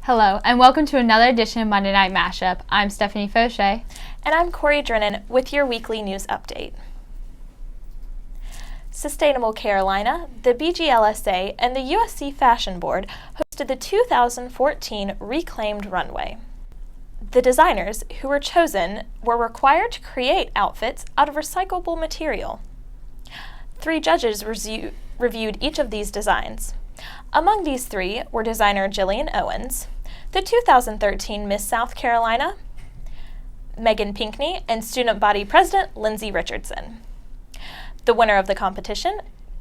Hello, and welcome to another edition of Monday Night Mashup. I'm Stephanie Faucher. And I'm Drennon with your weekly news update. Sustainable Carolina, the BGLSA, and the USC Fashion Board hosted the 2014 Reclaimed Runway. The designers who were chosen were required to create outfits out of recyclable material. 3 judges reviewed each of these designs. Among these 3 were designer Jillian Owens, the 2013 Miss South Carolina, Megan Pinkney, and student body president Lindsay Richardson. The winner of the competition,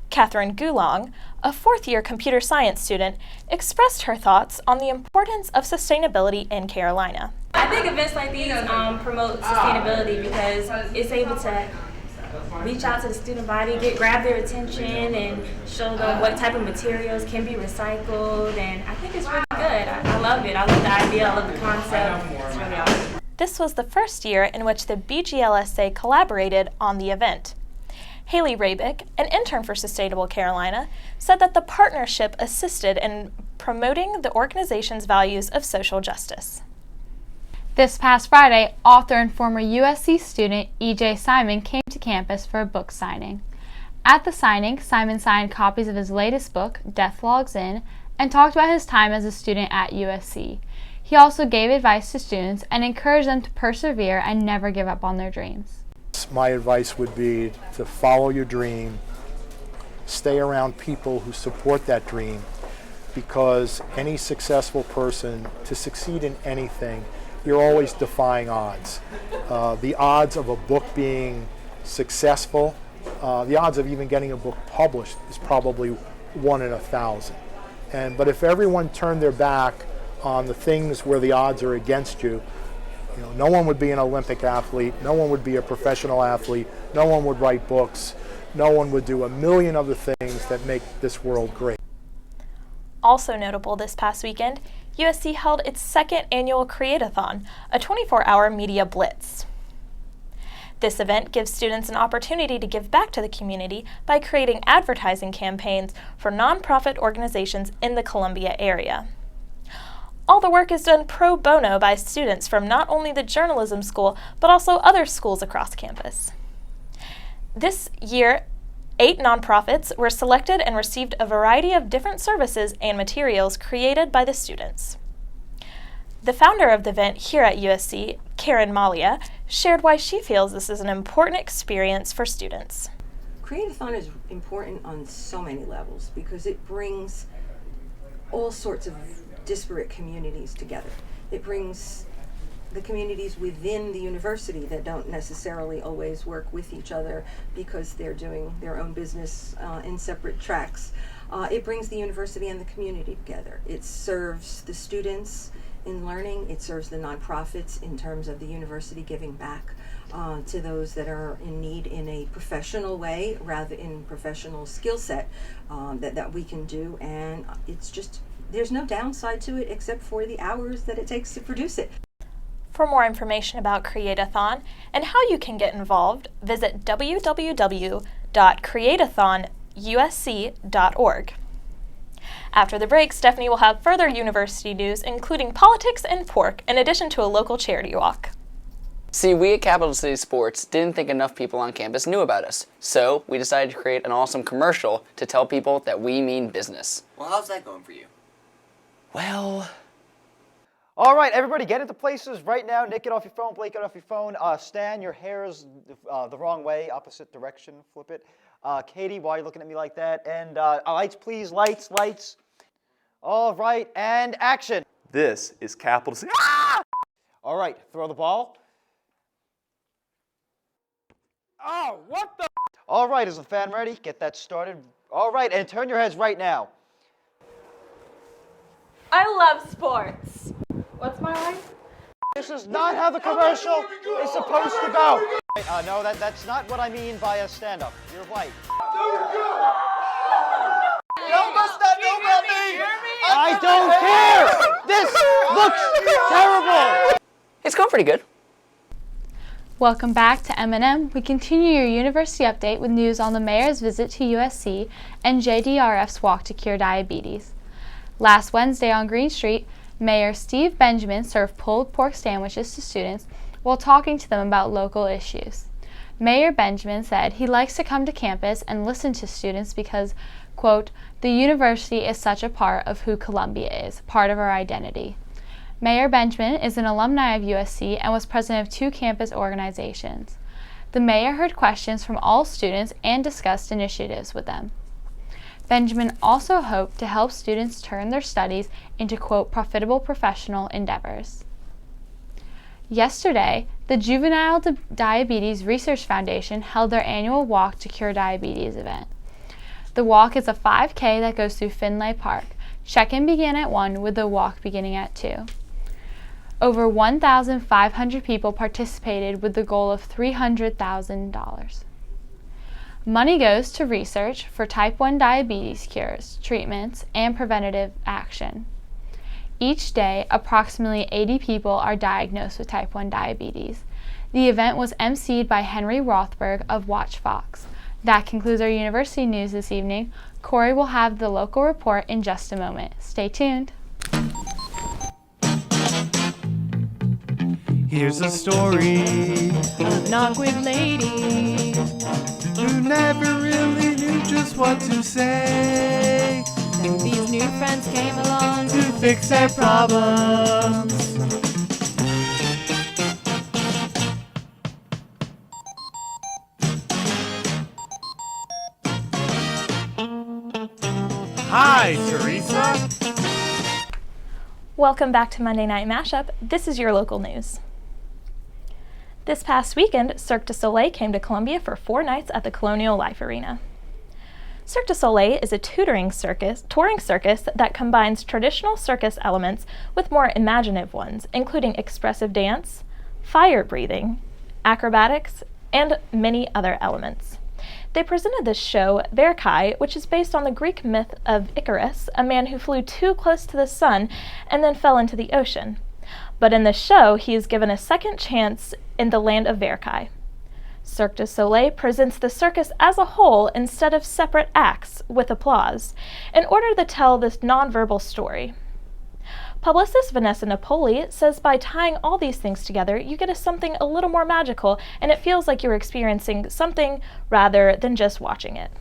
Catherine Gulong, a 4th-year computer science student, expressed her thoughts on the importance of sustainability in Carolina. I think events like these promote sustainability because it's able to reach out to the student body, grab their attention, and show them what type of materials can be recycled. And I think it's really good. I love it. I love the idea. I love the concept. It's really awesome. This was the first year in which the BGLSA collaborated on the event. Haley Rabick, an intern for Sustainable Carolina, said that the partnership assisted in promoting the organization's values of social justice. This past Friday, author and former USC student E.J. Simon came to campus for a book signing. At the signing, Simon signed copies of his latest book, Death Logs In, and talked about his time as a student at USC. He also gave advice to students and encouraged them to persevere and never give up on their dreams. My advice would be to follow your dream, stay around people who support that dream, because any successful person, to succeed in anything, you're always defying odds. The odds of a book being successful, the odds of even getting a book published is probably 1 in 1,000. But if everyone turned their back on the things where the odds are against you, no one would be an Olympic athlete, no one would be a professional athlete, no one would write books, no one would do a million other things that make this world great. Also notable this past weekend, USC held its 2nd annual Create-a-thon, a 24-hour media blitz. This event gives students an opportunity to give back to the community by creating advertising campaigns for nonprofit organizations in the Columbia area. All the work is done pro bono by students from not only the journalism school, but also other schools across campus. This year, 8 nonprofits were selected and received a variety of different services and materials created by the students. The founder of the event here at USC, Karen Malia, shared why she feels this is an important experience for students. Create-a-thon is important on so many levels because it brings all sorts of disparate communities together. It brings the communities within the university that don't necessarily always work with each other because they're doing their own business in separate tracks. It brings the university and the community together. It serves the students in learning. It serves the nonprofits in terms of the university giving back to those that are in need in a professional way, rather in professional skill set that we can do. And it's just, there's no downside to it except for the hours that it takes to produce it. For more information about Create-a-thon and how you can get involved, visit www.createathonusc.org. After the break, Stephanie will have further university news, including politics and pork, in addition to a local charity walk. See, we at Capital City Sports didn't think enough people on campus knew about us, so we decided to create an awesome commercial to tell people that we mean business. Well, how's that going for you? Well... All right, everybody, get into places right now. Nick, get off your phone. Blake, get off your phone. Stan, your hair is the wrong way, opposite direction. Flip it. Katie, why are you looking at me like that? And lights, please. Lights, lights. All right, and action. This is Capital City. Ah! All right, throw the ball. Oh, what the? All right, is the fan ready? Get that started. All right, and turn your heads right now. I love sports. What's my line? This is not how the commercial is supposed to go. No, that's not what I mean by a stand-up. You're right. You must not know about me! I don't care! This looks terrible! It's going pretty good. Welcome back to M&M. We continue your university update with news on the mayor's visit to USC and JDRF's walk to cure diabetes. Last Wednesday on Green Street, Mayor Steve Benjamin served pulled pork sandwiches to students while talking to them about local issues. Mayor Benjamin said he likes to come to campus and listen to students because, quote, "the university is such a part of who Columbia is, part of our identity." Mayor Benjamin is an alumni of USC and was president of 2 campus organizations. The mayor heard questions from all students and discussed initiatives with them. Benjamin also hoped to help students turn their studies into, quote, "profitable professional endeavors." Yesterday, the Juvenile Diabetes Research Foundation held their annual Walk to Cure Diabetes event. The walk is a 5K that goes through Finlay Park. Check-in began at 1 with the walk beginning at 2. Over 1,500 people participated with the goal of $300,000. Money goes to research for type 1 diabetes cures, treatments, and preventative action. Each day, approximately 80 people are diagnosed with type 1 diabetes. The event was emceed by Henry Rothberg of Watch Fox. That concludes our university news this evening. Corey will have the local report in just a moment. Stay tuned. Here's a story of an awkward lady who never really knew just what to say. And these new friends came along to fix their problems. Hi, Teresa. Welcome back to Monday Night Mashup. This is your local news. This past weekend, Cirque du Soleil came to Columbia for 4 nights at the Colonial Life Arena. Cirque du Soleil is a touring circus that combines traditional circus elements with more imaginative ones, including expressive dance, fire breathing, acrobatics, and many other elements. They presented this show, Verkai, which is based on the Greek myth of Icarus, a man who flew too close to the sun and then fell into the ocean. But in the show, he is given a second chance in the land of Verkai. Cirque du Soleil presents the circus as a whole instead of separate acts with applause, in order to tell this nonverbal story. Publicist Vanessa Napoli says by tying all these things together, you get something a little more magical, and it feels like you're experiencing something rather than just watching it.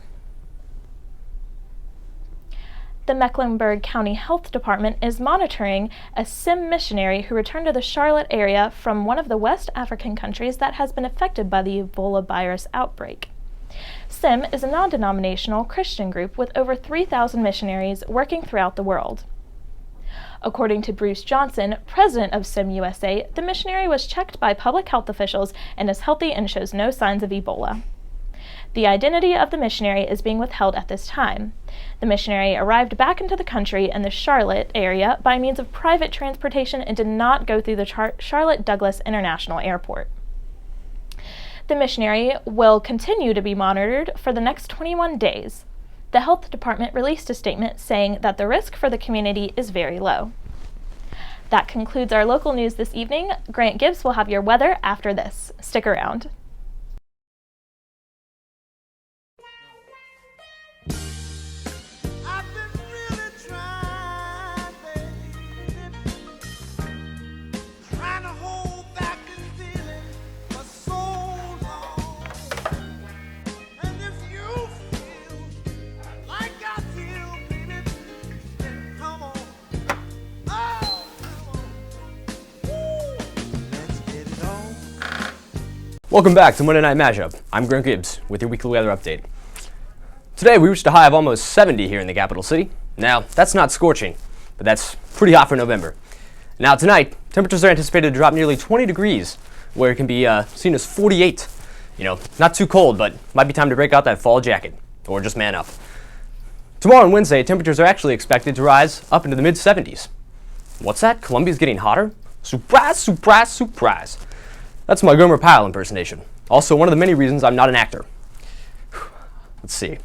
The Mecklenburg County Health Department is monitoring a SIM missionary who returned to the Charlotte area from one of the West African countries that has been affected by the Ebola virus outbreak. SIM is a non-denominational Christian group with over 3,000 missionaries working throughout the world. According to Bruce Johnson, president of SIM USA, the missionary was checked by public health officials and is healthy and shows no signs of Ebola. The identity of the missionary is being withheld at this time. The missionary arrived back into the country in the Charlotte area by means of private transportation and did not go through the Charlotte Douglas International Airport. The missionary will continue to be monitored for the next 21 days. The health department released a statement saying that the risk for the community is very low. That concludes our local news this evening. Grant Gibbs will have your weather after this. Stick around. Welcome back to Monday Night Mashup. I'm Grant Gibbs with your weekly weather update. Today we reached a high of almost 70 here in the capital city. Now, that's not scorching, but that's pretty hot for November. Now tonight, temperatures are anticipated to drop nearly 20 degrees, where it can be seen as 48. You know, not too cold, but might be time to break out that fall jacket, or just man up. Tomorrow and Wednesday, temperatures are actually expected to rise up into the mid-70s. What's that? Columbia's getting hotter? Surprise, surprise, surprise. That's my Gomer Pyle impersonation. Also, one of the many reasons I'm not an actor. Let's see.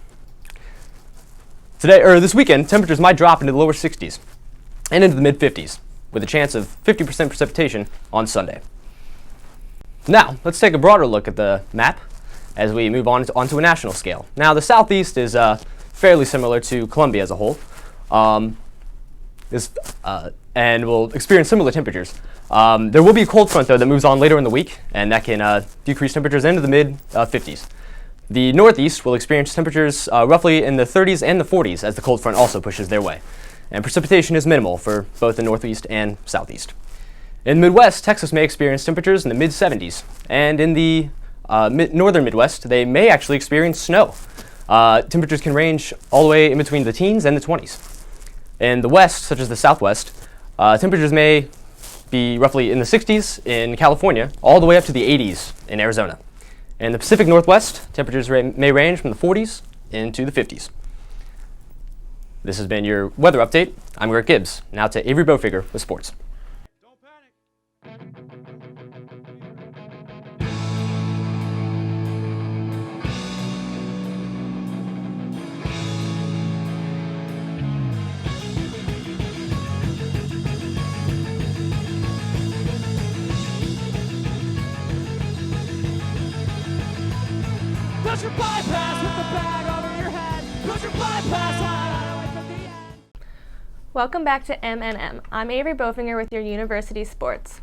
This weekend, temperatures might drop into the lower 60s and into the mid-50s, with a chance of 50% precipitation on Sunday. Now, let's take a broader look at the map as we move on onto a national scale. Now, the Southeast is fairly similar to Columbia as a whole. and will experience similar temperatures. There will be a cold front, though, that moves on later in the week, and that can decrease temperatures into the mid-50s. The northeast will experience temperatures roughly in the 30s and the 40s as the cold front also pushes their way. And precipitation is minimal for both the northeast and southeast. In the Midwest, Texas may experience temperatures in the mid-70s, and in the northern Midwest, they may actually experience snow. Temperatures can range all the way in between the teens and the 20s. In the west, such as the southwest, temperatures may be roughly in the 60s in California, all the way up to the 80s in Arizona. In the Pacific Northwest, temperatures may range from the 40s into the 50s. This has been your weather update. I'm Greg Gibbs. Now to Avery Bofinger with sports. Push your bypass with the bag over your head. Push your bypass high away from the end. Welcome back to M&M. I'm Avery Bofinger with your University Sports.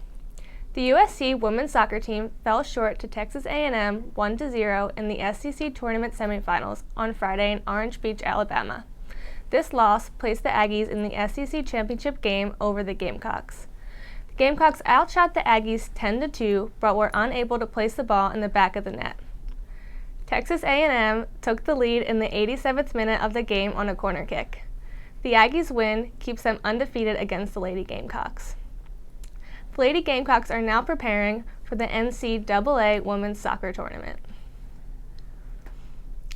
The USC women's soccer team fell short to Texas A&M 1-0 in the SEC tournament semifinals on Friday in Orange Beach, Alabama. This loss placed the Aggies in the SEC championship game over the Gamecocks. The Gamecocks outshot the Aggies 10-2, but were unable to place the ball in the back of the net. Texas A&M took the lead in the 87th minute of the game on a corner kick. The Aggies' win keeps them undefeated against the Lady Gamecocks. The Lady Gamecocks are now preparing for the NCAA Women's Soccer Tournament.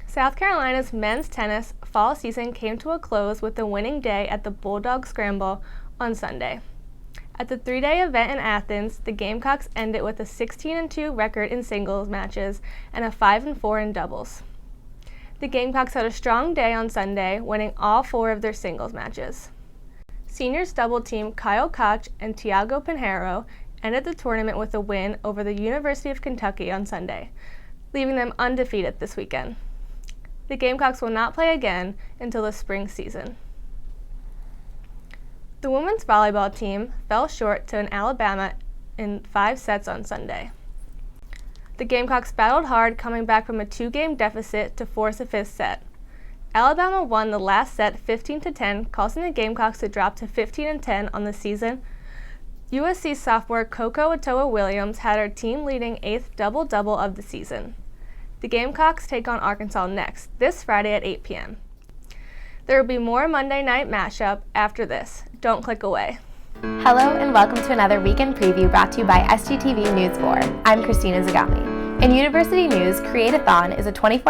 South Carolina's men's tennis fall season came to a close with the winning day at the Bulldog Scramble on Sunday. At the 3-day event in Athens, the Gamecocks ended with a 16-2 record in singles matches and a 5-4 in doubles. The Gamecocks had a strong day on Sunday, winning all 4 of their singles matches. Seniors double team Kyle Koch and Tiago Pinheiro ended the tournament with a win over the University of Kentucky on Sunday, leaving them undefeated this weekend. The Gamecocks will not play again until the spring season. The women's volleyball team fell short to an Alabama in 5 sets on Sunday. The Gamecocks battled hard, coming back from a 2-game deficit to force a 5th set. Alabama won the last set 15-10, causing the Gamecocks to drop to 15-10 on the season. USC sophomore Coco Atoa-Williams had her team leading 8th double-double of the season. The Gamecocks take on Arkansas next, this Friday at 8 p.m. There will be more Monday Night Mashup after this. Don't click away. Hello and welcome to another weekend preview brought to you by SGTV News4. I'm Christina Zagami. In University News, Create-a-thon is a 24